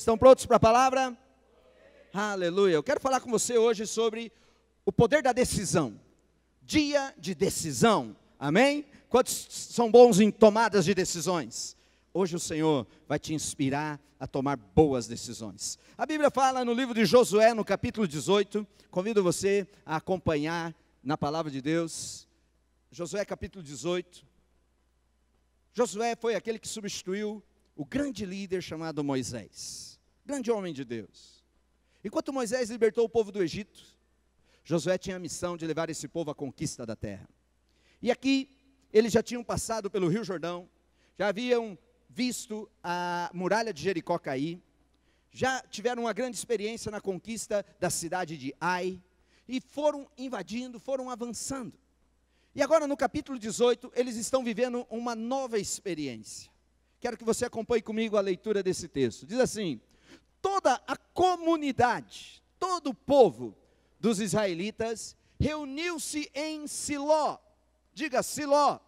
Estão prontos para a palavra? Aleluia. Eu quero falar com você hoje sobre o poder da decisão. Dia de decisão. Amém? Quantos são bons em tomadas de decisões? Hoje o Senhor vai te inspirar a tomar boas decisões. A Bíblia fala no livro de Josué, no capítulo 18. Convido você a acompanhar na palavra de Deus. Josué capítulo 18. Josué foi aquele que substituiu o grande líder chamado Moisés. Grande homem de Deus. Enquanto Moisés libertou o povo do Egito, Josué tinha a missão de levar esse povo à conquista da terra. E aqui, eles já tinham passado pelo Rio Jordão, já haviam visto a muralha de Jericó cair, já tiveram uma grande experiência na conquista da cidade de Ai, e foram invadindo, foram avançando. E agora no capítulo 18, eles estão vivendo uma nova experiência. Quero que você acompanhe comigo a leitura desse texto. Diz assim: toda a comunidade, todo o povo dos israelitas reuniu-se em Siló. Diga Siló.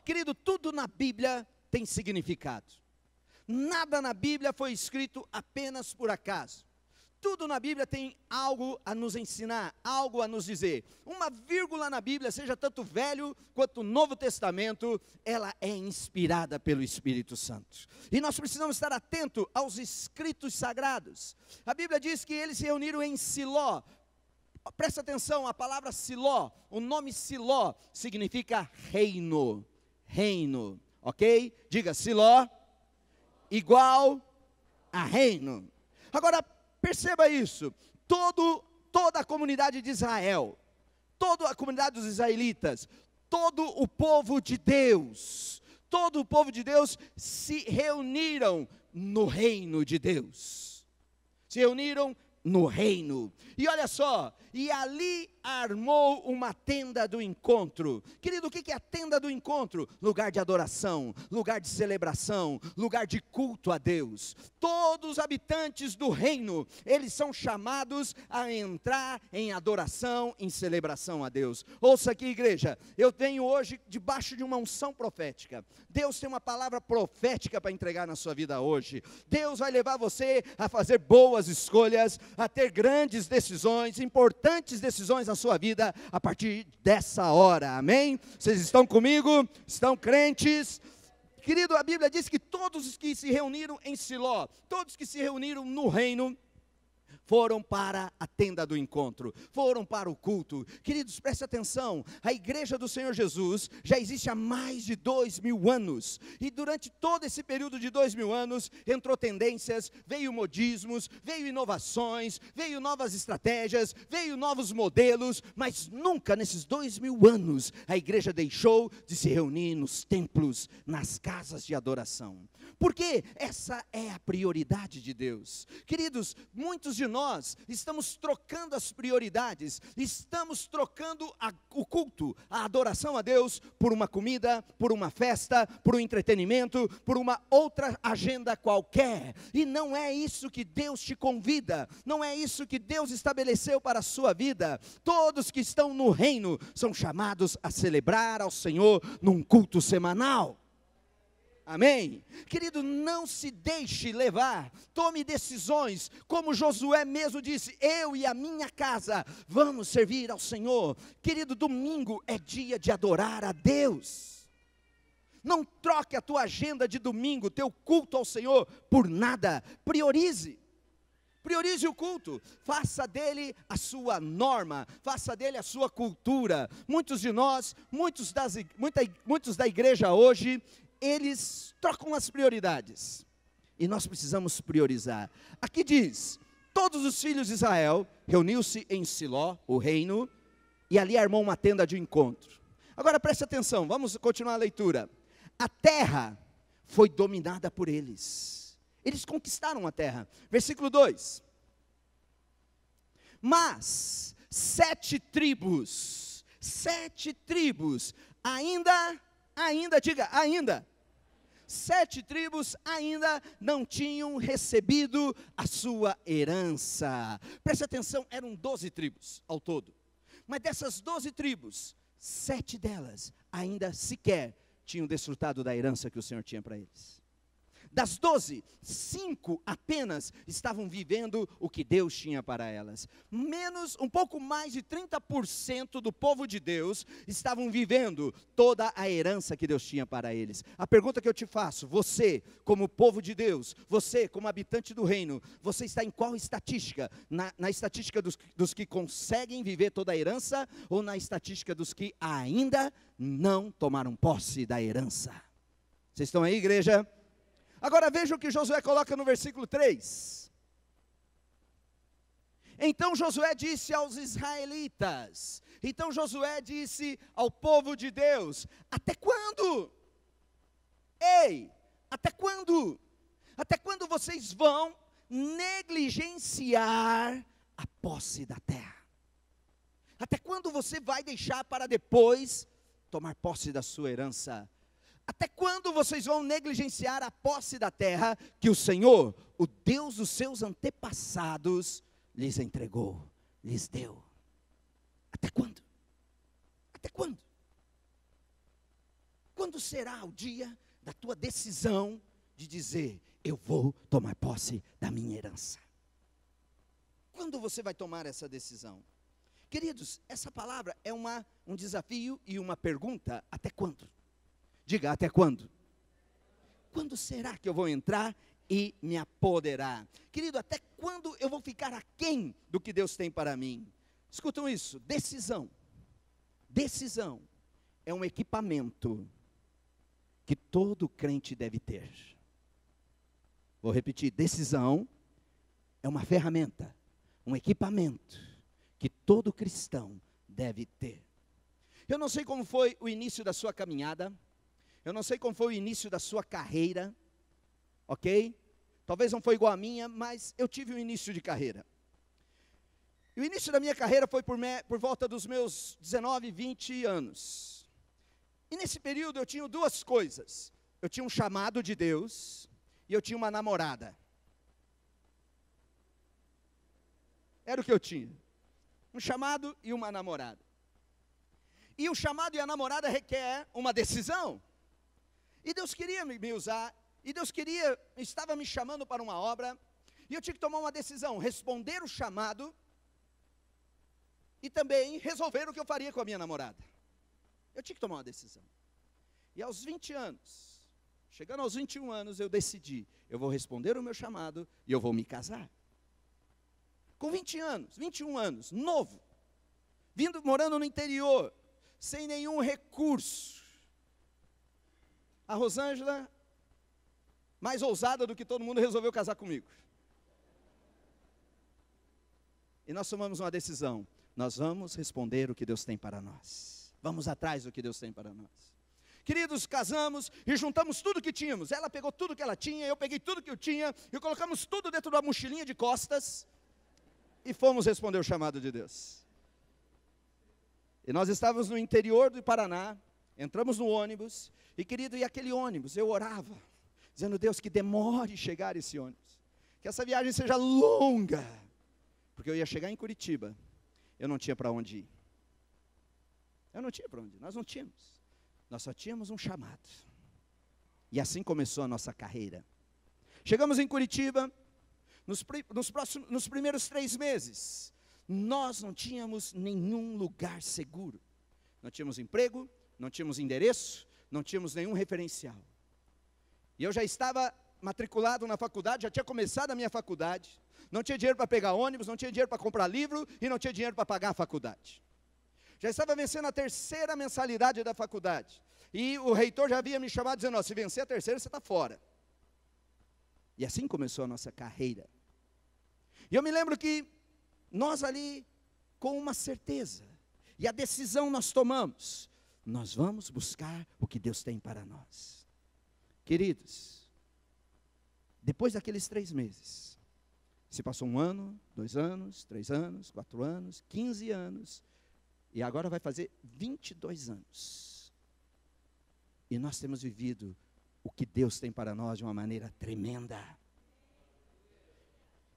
Querido, tudo na Bíblia tem significado. Nada na Bíblia foi escrito apenas por acaso. Tudo na Bíblia tem algo a nos ensinar, algo a nos dizer. Uma vírgula na Bíblia, seja tanto Velho quanto Novo Testamento, ela é inspirada pelo Espírito Santo. E nós precisamos estar atentos aos escritos sagrados. A Bíblia diz que eles se reuniram em Siló. Presta atenção, a palavra Siló, o nome Siló significa reino. Reino, ok? Diga Siló, igual a reino. Agora, perceba isso, toda a comunidade de Israel, toda a comunidade dos israelitas, todo o povo de Deus, todo o povo de Deus se reuniram no reino de Deus, se reuniram no reino, e olha só, e ali armou uma tenda do encontro. Querido, o que é a tenda do encontro? Lugar de adoração, lugar de celebração, lugar de culto a Deus. Todos os habitantes do reino, eles são chamados a entrar em adoração, em celebração a Deus. Ouça aqui, igreja, eu venho hoje debaixo de uma unção profética. Deus tem uma palavra profética para entregar na sua vida hoje. Deus vai levar você a fazer boas escolhas, a ter grandes decisões, importantes decisões na sua vida, a partir dessa hora, amém? Vocês estão comigo? Estão crentes? Querido, a Bíblia diz que todos os que se reuniram em Siló, todos que se reuniram no reino, foram para a tenda do encontro, foram para o culto. Queridos, preste atenção, a igreja do Senhor Jesus já existe há mais de 2000 anos, e durante todo esse período de 2000 anos, entrou tendências, veio modismos, veio inovações, veio novas estratégias, veio novos modelos, mas nunca nesses 2000 anos, a igreja deixou de se reunir nos templos, nas casas de adoração. Porque essa é a prioridade de Deus. Queridos, muitos de nós estamos trocando as prioridades, estamos trocando o culto, a adoração a Deus, por uma comida, por uma festa, por um entretenimento, por uma outra agenda qualquer. E não é isso que Deus te convida, não é isso que Deus estabeleceu para a sua vida. Todos que estão no reino são chamados a celebrar ao Senhor num culto semanal. Amém? Querido, não se deixe levar, tome decisões, como Josué mesmo disse: eu e a minha casa vamos servir ao Senhor. Querido, domingo é dia de adorar a Deus. Não troque a tua agenda de domingo, teu culto ao Senhor, por nada. Priorize o culto, faça dele a sua norma, faça dele a sua cultura. Muitos de nós, muitos da igreja hoje, eles trocam as prioridades, e nós precisamos priorizar. Aqui diz: todos os filhos de Israel reuniu-se em Siló, o reino, e ali armou uma tenda de encontro. Agora preste atenção, vamos continuar a leitura. A terra foi dominada por eles, eles conquistaram a terra. Versículo 2: mas 7 tribos, ainda, 7 tribos ainda não tinham recebido a sua herança. Preste atenção, eram 12 tribos ao todo. Mas dessas 12 tribos, 7 delas ainda sequer tinham desfrutado da herança que o Senhor tinha para eles. Das 12, 5 apenas estavam vivendo o que Deus tinha para elas. Um pouco mais de 30% do povo de Deus estavam vivendo toda a herança que Deus tinha para eles. A pergunta que eu te faço, você como povo de Deus, você como habitante do reino, você está em qual estatística? Na estatística dos que conseguem viver toda a herança, ou na estatística dos que ainda não tomaram posse da herança? Vocês estão aí, igreja? Agora veja o que Josué coloca no versículo 3. Então Josué disse aos israelitas, então Josué disse ao povo de Deus: até quando? Ei, até quando? Até quando vocês vão negligenciar a posse da terra? Até quando você vai deixar para depois tomar posse da sua herança? Até quando vocês vão negligenciar a posse da terra que o Senhor, o Deus dos seus antepassados, lhes entregou, lhes deu? Até quando? Até quando? Quando será o dia da tua decisão de dizer: eu vou tomar posse da minha herança? Quando você vai tomar essa decisão? Queridos, essa palavra é um desafio e uma pergunta: até quando? Diga, até quando? Quando será que eu vou entrar e me apoderar? Querido, até quando eu vou ficar aquém do que Deus tem para mim? Escutam isso, decisão. Decisão é um equipamento que todo crente deve ter. Vou repetir, decisão é uma ferramenta, um equipamento que todo cristão deve ter. Eu não sei como foi o início da sua caminhada, eu não sei como foi o início da sua carreira, ok? Talvez não foi igual a minha, mas eu tive um início de carreira. E o início da minha carreira foi por volta dos meus 19, 20 anos. E nesse período eu tinha duas coisas. Eu tinha um chamado de Deus e eu tinha uma namorada. Era o que eu tinha. Um chamado e uma namorada. E o chamado e a namorada requer uma decisão. E Deus queria me usar, e Deus estava me chamando para uma obra, e eu tinha que tomar uma decisão: responder o chamado, e também resolver o que eu faria com a minha namorada. Eu tinha que tomar uma decisão. E aos 20 anos, chegando aos 21 anos, eu decidi: eu vou responder o meu chamado, e eu vou me casar. Com 20 anos, 21 anos, novo, morando no interior, sem nenhum recurso. A Rosângela, mais ousada do que todo mundo, resolveu casar comigo. E nós tomamos uma decisão: nós vamos responder o que Deus tem para nós. Vamos atrás do que Deus tem para nós. Queridos, casamos e juntamos tudo que tínhamos. Ela pegou tudo que ela tinha, eu peguei tudo que eu tinha, e colocamos tudo dentro da mochilinha de costas, e fomos responder o chamado de Deus. E nós estávamos no interior do Paraná, entramos no ônibus, e querido, e aquele ônibus, eu orava, dizendo: Deus, que demore chegar esse ônibus, que essa viagem seja longa, porque eu ia chegar em Curitiba, eu não tinha para onde ir. Eu não tinha para onde ir, nós não tínhamos. Nós só tínhamos um chamado. E assim começou a nossa carreira. Chegamos em Curitiba, nos primeiros 3 meses, nós não tínhamos nenhum lugar seguro. Não tínhamos emprego, não tínhamos endereço, não tínhamos nenhum referencial. E eu já estava matriculado na faculdade, já tinha começado a minha faculdade, não tinha dinheiro para pegar ônibus, não tinha dinheiro para comprar livro, e não tinha dinheiro para pagar a faculdade. Já estava vencendo a 3ª mensalidade da faculdade, e o reitor já havia me chamado dizendo: se vencer a 3ª, você está fora. E assim começou a nossa carreira. E eu me lembro que nós ali, com uma certeza, e a decisão nós tomamos: nós vamos buscar o que Deus tem para nós. Queridos, depois daqueles 3 meses, se passou 1 ano, 2 anos, 3 anos, 4 anos, 15 anos, e agora vai fazer 22 anos. E nós temos vivido o que Deus tem para nós de uma maneira tremenda.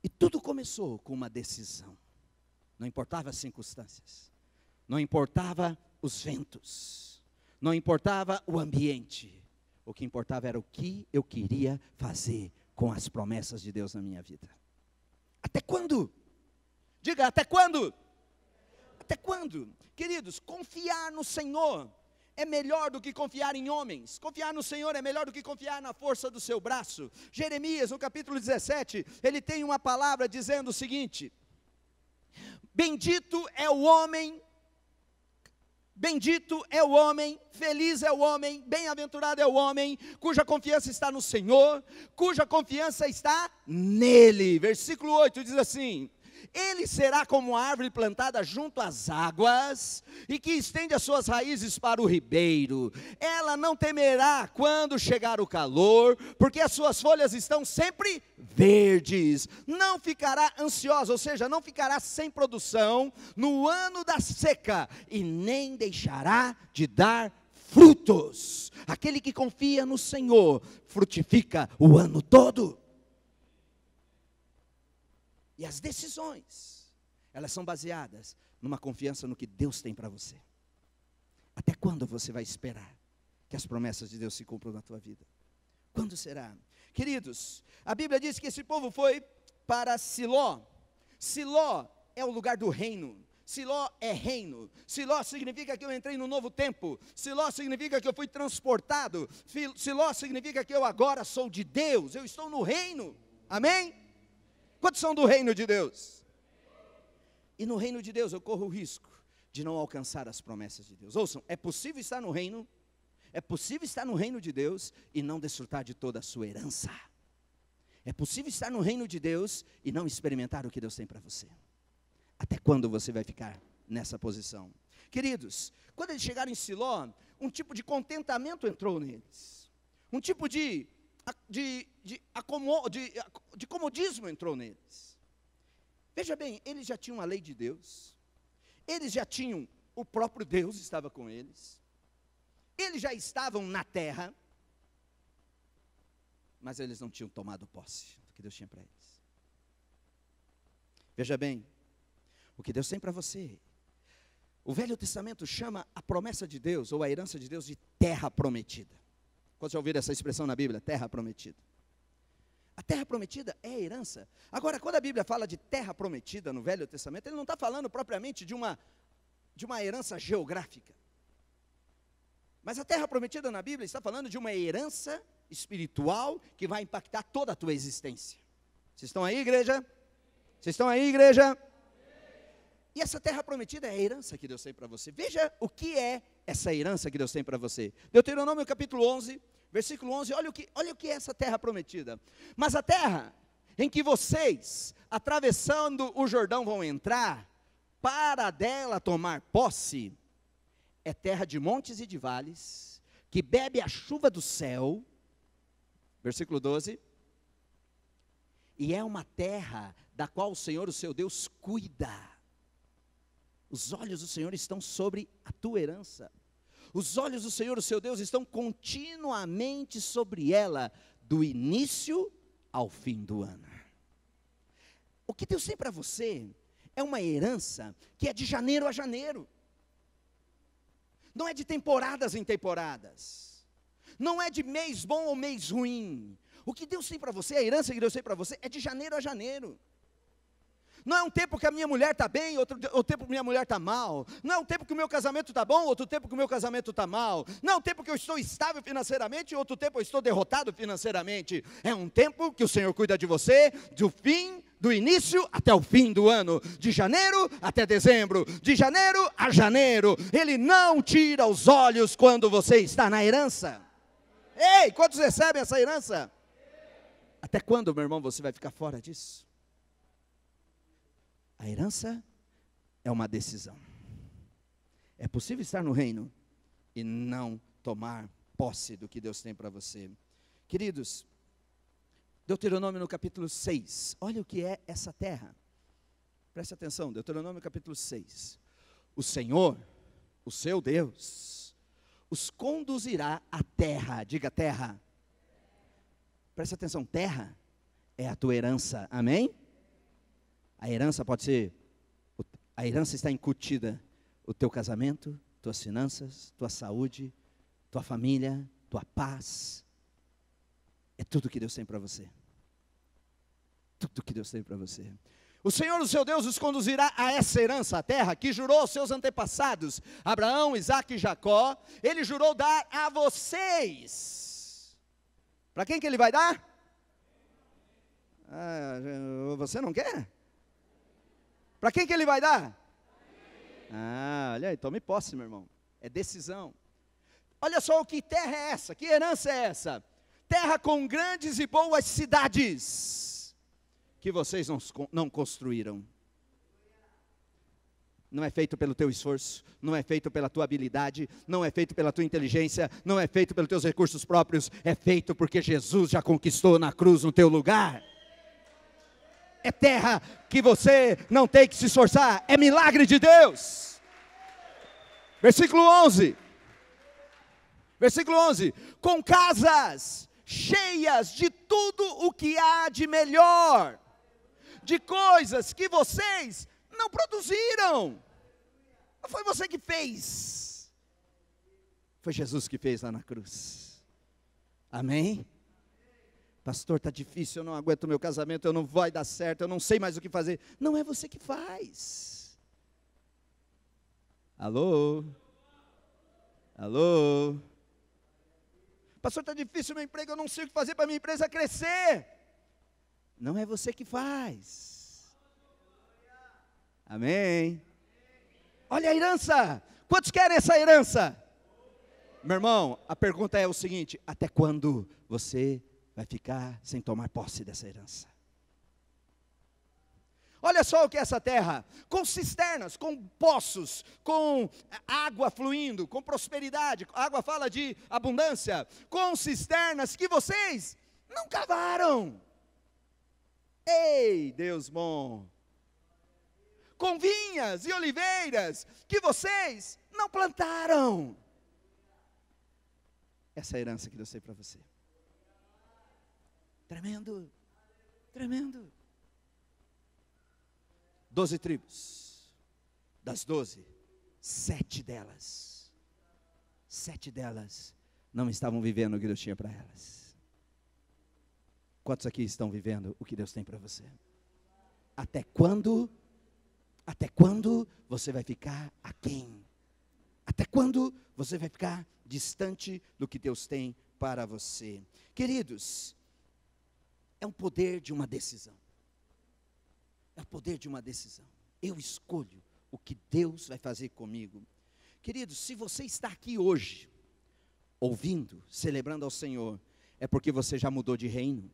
E tudo começou com uma decisão. Não importava as circunstâncias, não importava os ventos, não importava o ambiente. O que importava era o que eu queria fazer com as promessas de Deus na minha vida. Até quando? Diga, até quando? Até quando? Queridos, confiar no Senhor é melhor do que confiar em homens. Confiar no Senhor é melhor do que confiar na força do seu braço. Jeremias, no capítulo 17, ele tem uma palavra dizendo o seguinte: bendito é o homem, feliz é o homem, bem-aventurado é o homem, cuja confiança está no Senhor, cuja confiança está nele. Versículo 8 diz assim: ele será como a árvore plantada junto às águas, e que estende as suas raízes para o ribeiro. Ela não temerá quando chegar o calor, porque as suas folhas estão sempre verdes. Não ficará ansiosa, ou seja, não ficará sem produção no ano da seca, e nem deixará de dar frutos. Aquele que confia no Senhor frutifica o ano todo. E as decisões, elas são baseadas numa confiança no que Deus tem para você. Até quando você vai esperar que as promessas de Deus se cumpram na tua vida? Quando será? Queridos, a Bíblia diz que esse povo foi para Siló. Siló é o lugar do reino. Siló é reino. Siló significa que eu entrei no novo tempo. Siló significa que eu fui transportado. Siló significa que eu agora sou de Deus. Eu estou no reino. Amém? Quantos são do reino de Deus? E no reino de Deus eu corro o risco de não alcançar as promessas de Deus. Ouçam, é possível estar no reino, é possível estar no reino de Deus e não desfrutar de toda a sua herança. É possível estar no reino de Deus e não experimentar o que Deus tem para você. Até quando você vai ficar nessa posição? Queridos, quando eles chegaram em Siló, um tipo de contentamento entrou neles. Um tipo de comodismo entrou neles. Veja bem, eles já tinham a lei de Deus, eles já tinham, o próprio Deus estava com eles, eles já estavam na terra, mas eles não tinham tomado posse do que Deus tinha para eles. Veja bem, o que Deus tem para você, o Velho Testamento chama a promessa de Deus, ou a herança de Deus, de terra prometida. Quando já ouviram essa expressão na Bíblia, terra prometida? A terra prometida é a herança. Agora, quando a Bíblia fala de terra prometida no Velho Testamento, ele não está falando propriamente de uma herança geográfica. Mas a terra prometida na Bíblia está falando de uma herança espiritual que vai impactar toda a tua existência. Vocês estão aí, igreja? Vocês estão aí, igreja? E essa terra prometida é a herança que Deus tem para você. Veja o que é essa herança que Deus tem para você. Deuteronômio capítulo 11, versículo 11, olha o que é essa terra prometida. Mas a terra em que vocês, atravessando o Jordão, vão entrar, para dela tomar posse, é terra de montes e de vales, que bebe a chuva do céu, versículo 12, e é uma terra da qual o Senhor, o seu Deus, cuida. Os olhos do Senhor estão sobre a tua herança. Os olhos do Senhor, o seu Deus, estão continuamente sobre ela, do início ao fim do ano. O que Deus tem para você é uma herança que é de janeiro a janeiro. Não é de temporadas em temporadas. Não é de mês bom ou mês ruim. O que Deus tem para você, a herança que Deus tem para você, é de janeiro a janeiro. Não é um tempo que a minha mulher está bem, outro tempo que minha mulher está mal. Não é um tempo que o meu casamento está bom, outro tempo que o meu casamento está mal. Não é um tempo que eu estou estável financeiramente, outro tempo eu estou derrotado financeiramente. É um tempo que o Senhor cuida de você, do início até o fim do ano. De janeiro até dezembro, de janeiro a janeiro. Ele não tira os olhos quando você está na herança. Ei, quantos recebem essa herança? Até quando, meu irmão, você vai ficar fora disso? A herança é uma decisão. É possível estar no reino e não tomar posse do que Deus tem para você. Queridos, Deuteronômio no capítulo 6, olha o que é essa terra. Preste atenção, Deuteronômio capítulo 6. O Senhor, o seu Deus, os conduzirá à terra. Diga terra. Preste atenção, terra é a tua herança, amém? A herança pode ser, a herança está incutida, o teu casamento, tuas finanças, tua saúde, tua família, tua paz. É tudo que Deus tem para você. Tudo que Deus tem para você. O Senhor, o seu Deus, os conduzirá a essa herança, a terra, que jurou aos seus antepassados, Abraão, Isaque e Jacó. Ele jurou dar a vocês. Para quem que ele vai dar? Você não quer? Para quem que ele vai dar? Olha aí, tome posse, meu irmão. É decisão. Olha só que terra é essa, que herança é essa? Terra com grandes e boas cidades, que vocês não construíram. Não é feito pelo teu esforço, não é feito pela tua habilidade, não é feito pela tua inteligência, não é feito pelos teus recursos próprios, é feito porque Jesus já conquistou na cruz no teu lugar. É terra que você não tem que se esforçar, é milagre de Deus. Versículo 11. Versículo 11. Com casas cheias de tudo o que há de melhor, de coisas que vocês não produziram. Não foi você que fez, foi Jesus que fez lá na cruz. Amém? Pastor, está difícil, eu não aguento meu casamento, eu não vai dar certo, eu não sei mais o que fazer. Não é você que faz. Alô? Alô? Pastor, está difícil meu emprego, eu não sei o que fazer para minha empresa crescer. Não é você que faz. Amém? Olha a herança. Quantos querem essa herança? Meu irmão, a pergunta é o seguinte: até quando você vai ficar sem tomar posse dessa herança? Olha só o que é essa terra, com cisternas, com poços, com água fluindo, com prosperidade. A água fala de abundância. Com cisternas que vocês não cavaram. Ei, Deus bom. Com vinhas e oliveiras que vocês não plantaram. Essa é a herança que Deus tem para você. Tremendo, tremendo. 12 tribos, das 12, 7 delas não estavam vivendo o que Deus tinha para elas. Quantos aqui estão vivendo o que Deus tem para você? Até quando você vai ficar aquém? Até quando você vai ficar distante do que Deus tem para você? Queridos, é um poder de uma decisão. É o poder de uma decisão. Eu escolho o que Deus vai fazer comigo. Queridos, se você está aqui hoje, ouvindo, celebrando ao Senhor, é porque você já mudou de reino.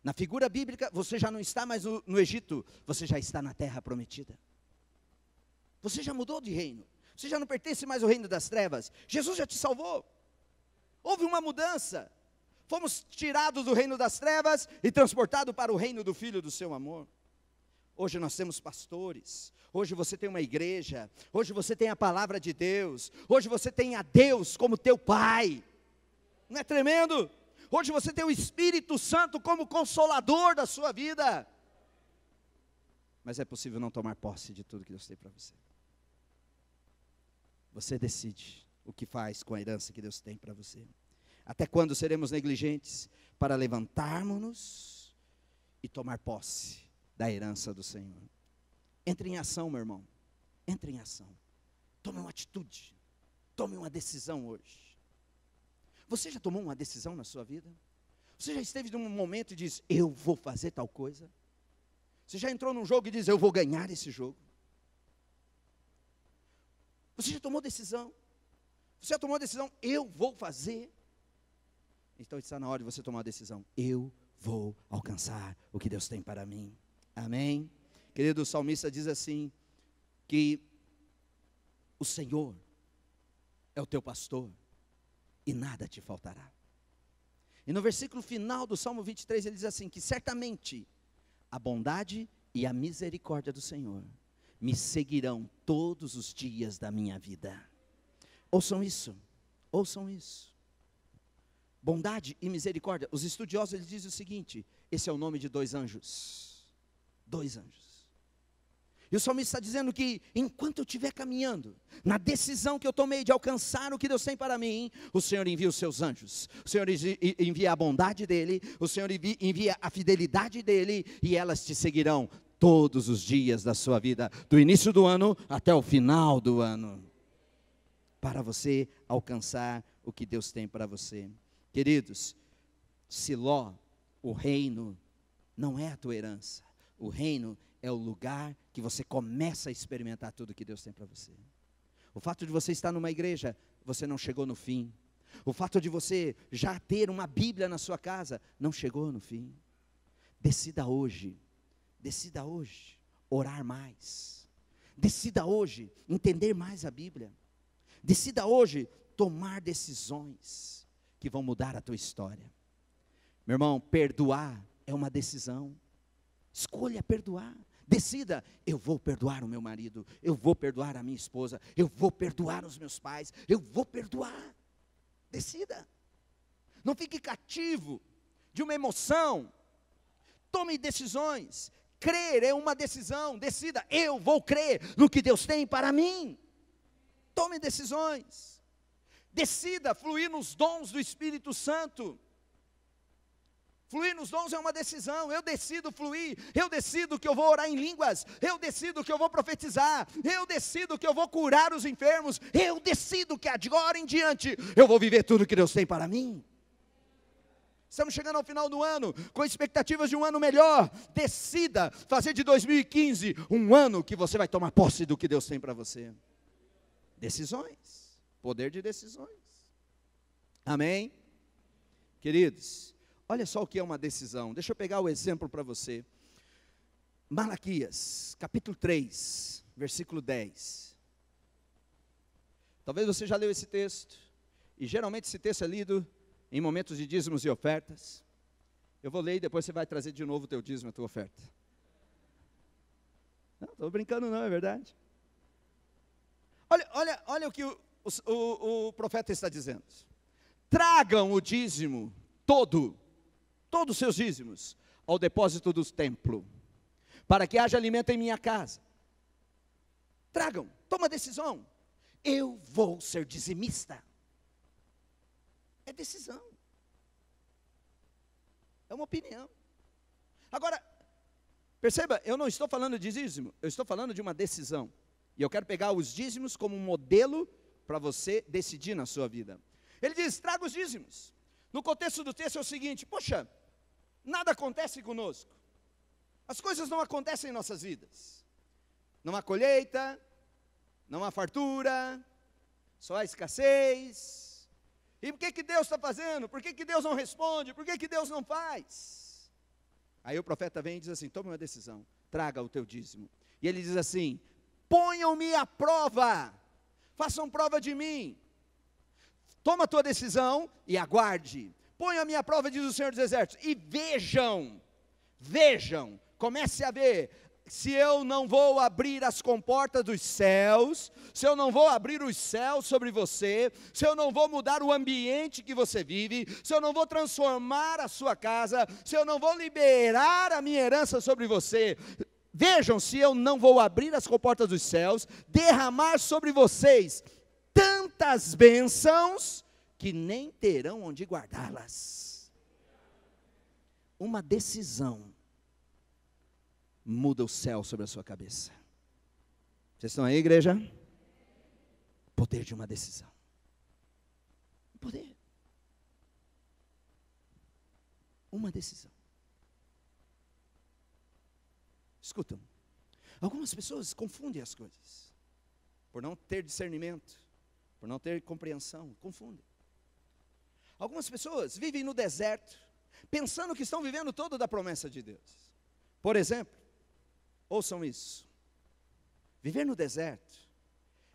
Na figura bíblica, você já não está mais no Egito, você já está na terra prometida. Você já mudou de reino. Você já não pertence mais ao reino das trevas. Jesus já te salvou. Houve uma mudança. Fomos tirados do reino das trevas e transportados para o reino do Filho do seu amor. Hoje nós temos pastores, hoje você tem uma igreja, hoje você tem a palavra de Deus, hoje você tem a Deus como teu Pai. Não é tremendo? Hoje você tem o Espírito Santo como consolador da sua vida. Mas é possível não tomar posse de tudo que Deus tem para você. Você decide o que faz com a herança que Deus tem para você. Até quando seremos negligentes para levantarmos-nos e tomar posse da herança do Senhor? Entre em ação, meu irmão. Entre em ação. Tome uma atitude. Tome uma decisão hoje. Você já tomou uma decisão na sua vida? Você já esteve num momento e diz: eu vou fazer tal coisa? Você já entrou num jogo e diz: eu vou ganhar esse jogo? Você já tomou decisão? Você já tomou a decisão: eu vou fazer? Então está na hora de você tomar uma decisão. Eu vou alcançar o que Deus tem para mim. Amém? Querido, o salmista diz assim, que o Senhor é o teu pastor e nada te faltará. E no versículo final do Salmo 23 ele diz assim, que certamente a bondade e a misericórdia do Senhor me seguirão todos os dias da minha vida. Ouçam isso, ouçam isso. Bondade e misericórdia. Os estudiosos eles dizem o seguinte: esse é o nome de 2 anjos. 2 anjos. E o salmista está dizendo que enquanto eu estiver caminhando, na decisão que eu tomei de alcançar o que Deus tem para mim, o Senhor envia os seus anjos, o Senhor envia a bondade dEle, o Senhor envia a fidelidade dEle, e elas te seguirão todos os dias da sua vida, do início do ano até o final do ano, para você alcançar o que Deus tem para você. Queridos, Siló, o reino, não é a tua herança, o reino é o lugar que você começa a experimentar tudo que Deus tem para você. O fato de você estar numa igreja, você não chegou no fim. O fato de você já ter uma Bíblia na sua casa, não chegou no fim. Decida hoje orar mais. Decida hoje entender mais a Bíblia. Decida hoje tomar decisões que vão mudar a tua história. Meu irmão, perdoar é uma decisão. Escolha perdoar. Decida, eu vou perdoar o meu marido, eu vou perdoar a minha esposa, eu vou perdoar os meus pais, eu vou perdoar. Decida. Não fique cativo de uma emoção. Tome decisões. Crer é uma decisão. Decida, eu vou crer no que Deus tem para mim. Tome decisões. Decida fluir nos dons do Espírito Santo. Fluir nos dons é uma decisão. Eu decido fluir, eu decido que eu vou orar em línguas, eu decido que eu vou profetizar, eu decido que eu vou curar os enfermos, eu decido que agora em diante eu vou viver tudo que Deus tem para mim. Estamos chegando ao final do ano, com expectativas de um ano melhor. Decida fazer de 2015 um ano que você vai tomar posse do que Deus tem para você. Decisões, poder de decisões. Amém? Queridos, olha só o que é uma decisão. Deixa eu pegar o exemplo para você. Malaquias, capítulo 3, versículo 10. Talvez você já leu esse texto, e geralmente esse texto é lido em momentos de dízimos e ofertas. Eu vou ler e depois você vai trazer de novo o teu dízimo e a tua oferta. Não, estou brincando não, é verdade. Olha o que o profeta está dizendo. Tragam o dízimo todo, todos os seus dízimos, ao depósito do templo, para que haja alimento em minha casa. Tragam, toma decisão. Eu vou ser dizimista. É decisão. É uma opinião. Agora, perceba, eu não estou falando de dízimo, eu estou falando de uma decisão. E eu quero pegar os dízimos como um modelo para você decidir na sua vida. Ele diz, traga os dízimos. No contexto do texto é o seguinte, poxa, nada acontece conosco. As coisas não acontecem em nossas vidas. Não há colheita, não há fartura, só há escassez. E por que Deus está fazendo? Por que Deus não responde? Por que Deus não faz? Aí o profeta vem e diz assim, tome uma decisão, traga o teu dízimo. E ele diz assim, ponham-me à prova, façam prova de mim. Toma a tua decisão e aguarde. Ponham-me à prova, diz o Senhor dos Exércitos, e vejam, comece a ver, se eu não vou abrir as comportas dos céus, se eu não vou abrir os céus sobre você, se eu não vou mudar o ambiente que você vive, se eu não vou transformar a sua casa, se eu não vou liberar a minha herança sobre você, vejam se eu não vou abrir as comportas dos céus, derramar sobre vocês tantas bênçãos, que nem terão onde guardá-las. Uma decisão muda o céu sobre a sua cabeça. Vocês estão aí, igreja? Poder de uma decisão. Poder. Uma decisão. Escutam. Algumas pessoas confundem as coisas. Por não ter discernimento, por não ter compreensão, confundem. Algumas pessoas vivem no deserto, pensando que estão vivendo todo da promessa de Deus. Por exemplo, ouçam isso. Viver no deserto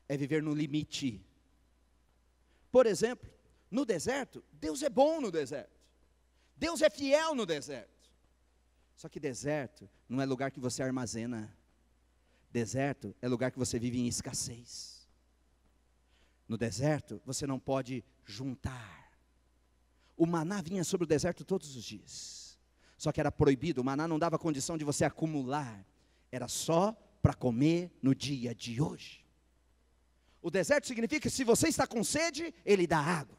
é viver no limite. Por exemplo, no deserto, Deus é bom no deserto. Deus é fiel no deserto. Só que deserto não é lugar que você armazena. Deserto é lugar que você vive em escassez. No deserto, você não pode juntar. O maná vinha sobre o deserto todos os dias. Só que era proibido, o maná não dava condição de você acumular. Era só para comer no dia de hoje. O deserto significa que se você está com sede, Ele dá água.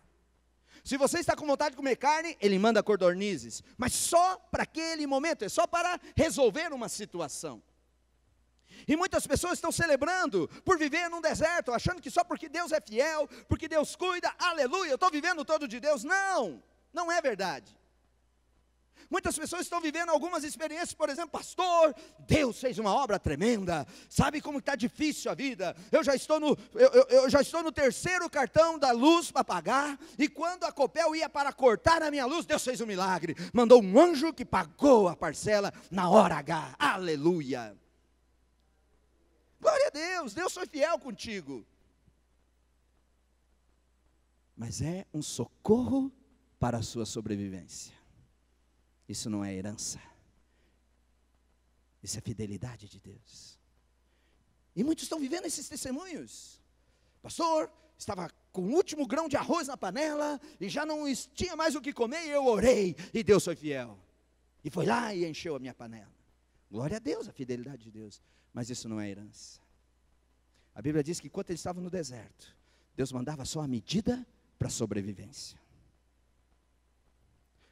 Se você está com vontade de comer carne, Ele manda codornizes. Mas só para aquele momento, é só para resolver uma situação. E muitas pessoas estão celebrando por viver num deserto, achando que só porque Deus é fiel, porque Deus cuida, aleluia, eu estou vivendo todo de Deus. Não, não é verdade. Muitas pessoas estão vivendo algumas experiências, por exemplo, pastor, Deus fez uma obra tremenda, sabe como está difícil a vida, eu já estou no 3º cartão da luz para pagar, e quando a Copel ia para cortar a minha luz, Deus fez um milagre, mandou um anjo que pagou a parcela na hora H, aleluia. Glória a Deus, Deus foi fiel contigo. Mas é um socorro para a sua sobrevivência. Isso não é herança. Isso é fidelidade de Deus. E muitos estão vivendo esses testemunhos. Pastor, estava com o último grão de arroz na panela, e já não tinha mais o que comer, e eu orei, e Deus foi fiel. E foi lá e encheu a minha panela. Glória a Deus, a fidelidade de Deus. Mas isso não é herança. A Bíblia diz que enquanto eles estavam no deserto, Deus mandava só a medida para a sobrevivência.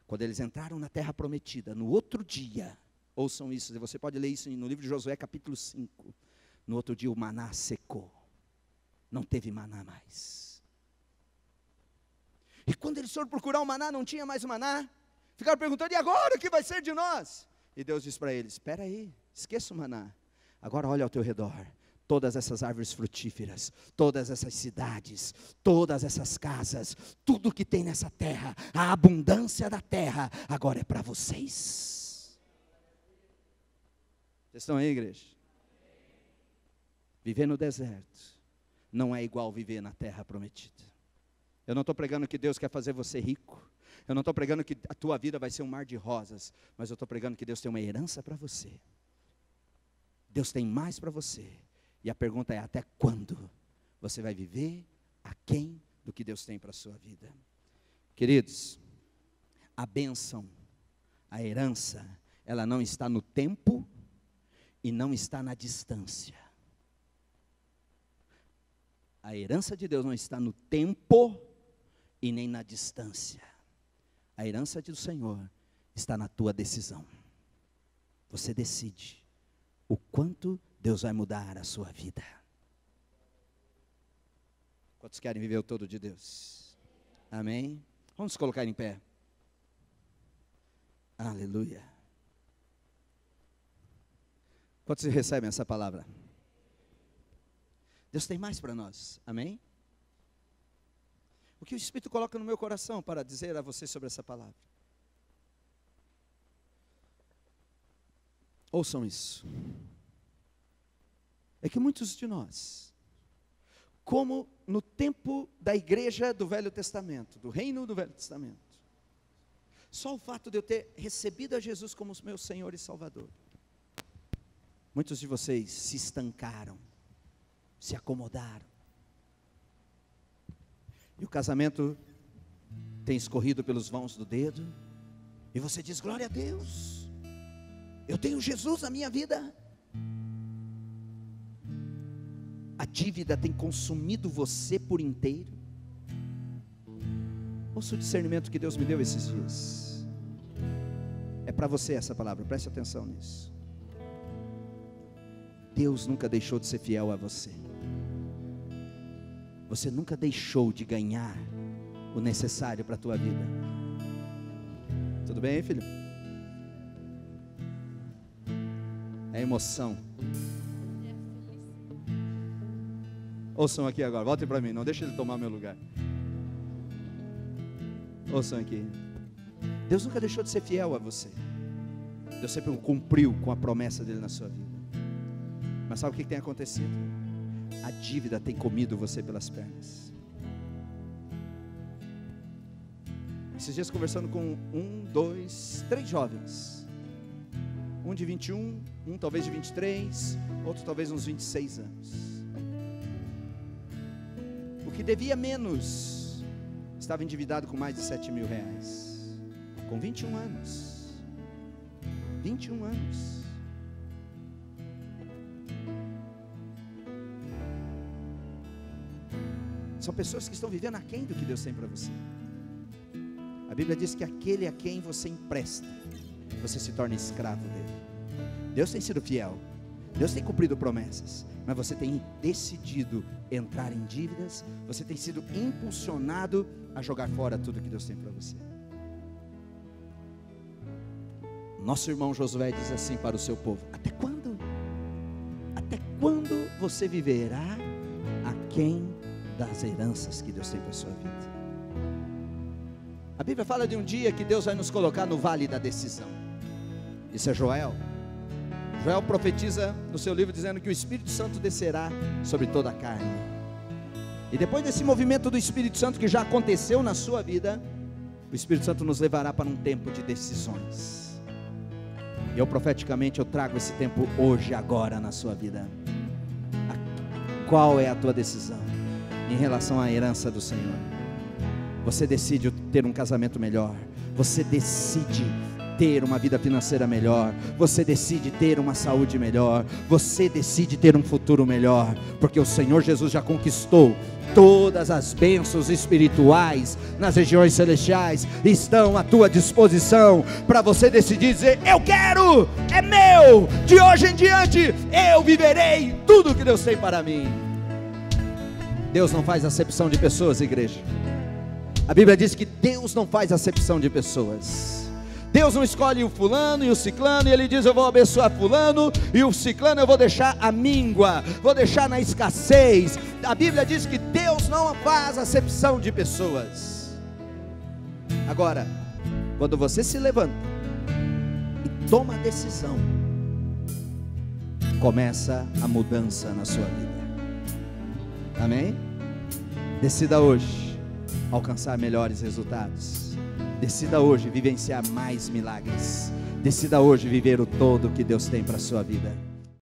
Quando eles entraram na terra prometida, no outro dia, ouçam isso, você pode ler isso no livro de Josué capítulo 5, no outro dia o maná secou, não teve maná mais. E quando eles foram procurar o maná, não tinha mais o maná, ficaram perguntando, e agora o que vai ser de nós? E Deus disse para eles, espera aí, esqueça o maná, agora olha ao teu redor, todas essas árvores frutíferas, todas essas cidades, todas essas casas, tudo que tem nessa terra, a abundância da terra, agora é para vocês. Vocês estão aí, igreja? Viver no deserto não é igual viver na terra prometida. Eu não estou pregando que Deus quer fazer você rico, eu não estou pregando que a tua vida vai ser um mar de rosas, mas eu estou pregando que Deus tem uma herança para você. Deus tem mais para você. E a pergunta é, até quando você vai viver aquém do que Deus tem para a sua vida? Queridos, a bênção, a herança, ela não está no tempo e não está na distância. A herança de Deus não está no tempo e nem na distância. A herança do Senhor está na tua decisão. Você decide o quanto Deus vai mudar a sua vida. Quantos querem viver o todo de Deus? Amém? Vamos nos colocar em pé. Aleluia. Quantos recebem essa palavra? Deus tem mais para nós. Amém? O que o Espírito coloca no meu coração para dizer a você sobre essa palavra? Ouçam isso. É que muitos de nós, como no tempo da igreja do Velho Testamento, do reino do Velho Testamento, só o fato de eu ter recebido a Jesus como meu Senhor e Salvador, muitos de vocês se estancaram, se acomodaram, e o casamento tem escorrido pelos vãos do dedo, e você diz, glória a Deus, eu tenho Jesus na minha vida. A dívida tem consumido você por inteiro. Ouça o discernimento que Deus me deu esses dias. É para você essa palavra, preste atenção nisso. Deus nunca deixou de ser fiel a você. Você nunca deixou de ganhar o necessário para a tua vida. Tudo bem, filho? É emoção. Ouçam aqui agora, voltem para mim, não deixe ele tomar meu lugar. Ouçam aqui. Deus nunca deixou de ser fiel a você. Deus sempre cumpriu com a promessa dele na sua vida. Mas sabe o que tem acontecido? A dívida tem comido você pelas pernas. Esses dias conversando com 3 jovens. Um de 21, um talvez de 23, outro talvez uns 26 anos. O que devia menos, estava endividado com mais de 7 mil reais, com 21 anos, São pessoas que estão vivendo aquém do que Deus tem para você. A Bíblia diz que aquele a quem você empresta, você se torna escravo dele. Deus tem sido fiel, Deus tem cumprido promessas, mas você tem decidido entrar em dívidas, você tem sido impulsionado a jogar fora tudo que Deus tem para você. Nosso irmão Josué diz assim para o seu povo: até quando? Até quando você viverá aquém das heranças que Deus tem para a sua vida? A Bíblia fala de um dia que Deus vai nos colocar no vale da decisão. Isso é Joel. Joel profetiza no seu livro dizendo que o Espírito Santo descerá sobre toda a carne. E depois desse movimento do Espírito Santo que já aconteceu na sua vida, o Espírito Santo nos levará para um tempo de decisões. E eu profeticamente eu trago esse tempo hoje, agora na sua vida. Qual é a tua decisão em relação à herança do Senhor? Você decide ter um casamento melhor, você decide ter uma vida financeira melhor, você decide ter uma saúde melhor, você decide ter um futuro melhor, porque o Senhor Jesus já conquistou todas as bênçãos espirituais nas regiões celestiais, estão à tua disposição, para você decidir dizer: eu quero, é meu, de hoje em diante eu viverei tudo que Deus tem para mim. Deus não faz acepção de pessoas, igreja. A Bíblia diz que Deus não faz acepção de pessoas. Deus não escolhe o fulano e o ciclano, e Ele diz: eu vou abençoar fulano, e o ciclano eu vou deixar a míngua, vou deixar na escassez. A Bíblia diz que Deus não faz acepção de pessoas. Agora, quando você se levanta e toma a decisão, começa a mudança na sua vida. Amém? Decida hoje alcançar melhores resultados. Decida hoje vivenciar mais milagres. Decida hoje viver o todo que Deus tem para a sua vida.